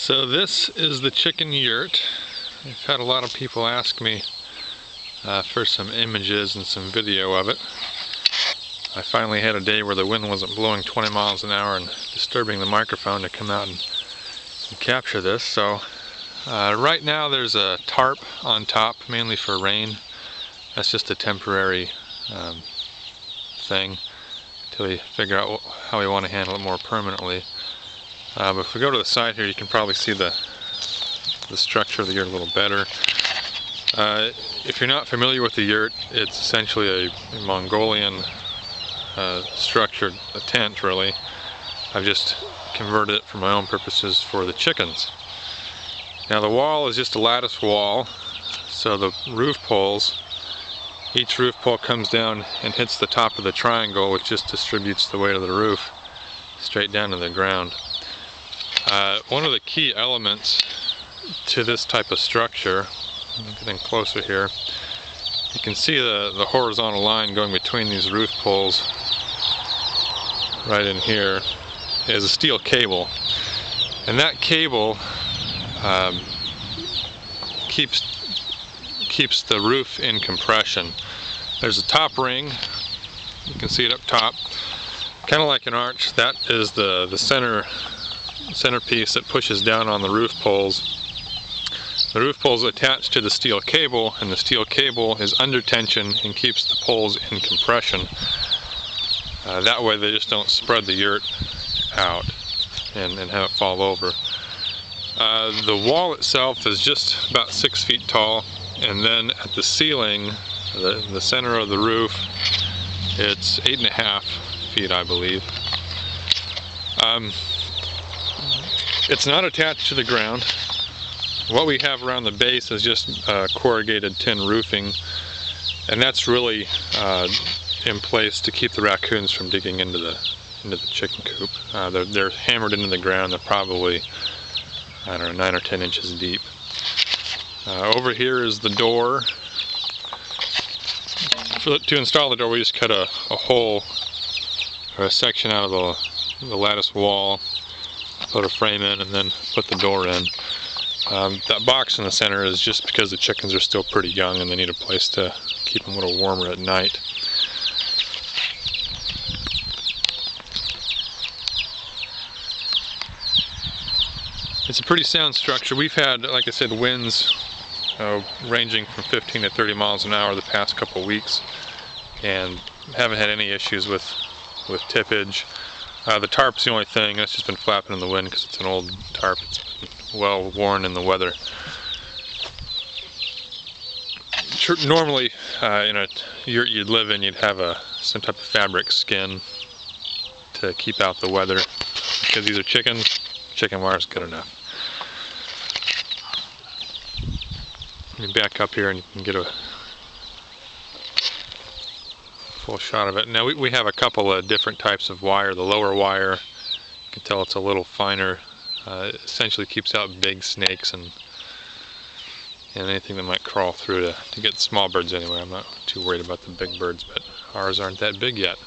So this is the Chicken Yurt. I've had a lot of people ask me for some images and some video of it. I finally had a day where the wind wasn't blowing 20 miles an hour and disturbing the microphone to come out and capture this. So right now there's a tarp on top, mainly for rain. That's just a temporary thing until we figure out how we want to handle it more permanently. But if we go to the side here, you can probably see the structure of the yurt a little better. If you're not familiar with the yurt, it's essentially a Mongolian structured tent, really. I've just converted it for my own purposes for the chickens. Now the wall is just a lattice wall, so the roof poles, each roof pole comes down and hits the top of the triangle, which just distributes the weight of the roof straight down to the ground. One of the key elements to this type of structure, I'm getting closer here, you can see the horizontal line going between these roof poles right in here is a steel cable, and that cable keeps the roof in compression. There's a top ring, you can see it up top, kind of like an arch. That is the centerpiece that pushes down on the roof poles. The roof poles are attached to the steel cable, and the steel cable is under tension and keeps the poles in compression. That way they just don't spread the yurt out and have it fall over. The wall itself is just about 6 feet tall, and then at the ceiling, the center of the roof, it's 8.5 feet, I believe. It's not attached to the ground. What we have around the base is just corrugated tin roofing, and that's really in place to keep the raccoons from digging into the chicken coop. They're hammered into the ground. They're probably, I don't know, 9 or 10 inches deep. Over here is the door. To install the door, we just cut a hole or a section out of the lattice wall, put a frame in, and then put the door in. That box in the center is just because the chickens are still pretty young and they need a place to keep them a little warmer at night. It's a pretty sound structure. We've had, like I said, winds ranging from 15 to 30 miles an hour the past couple weeks, and haven't had any issues with tippage. The tarp's the only thing that's just been flapping in the wind because it's an old tarp. It's been well worn in the weather. Normally, in a yurt you'd live in, you'd have some type of fabric skin to keep out the weather. Because these are chickens, chicken wire is good enough. Let me back up here and you can get a full shot of it. Now we have a couple of different types of wire. The lower wire, you can tell it's a little finer. Essentially keeps out big snakes and anything that might crawl through to get small birds anyway. I'm not too worried about the big birds, but ours aren't that big yet.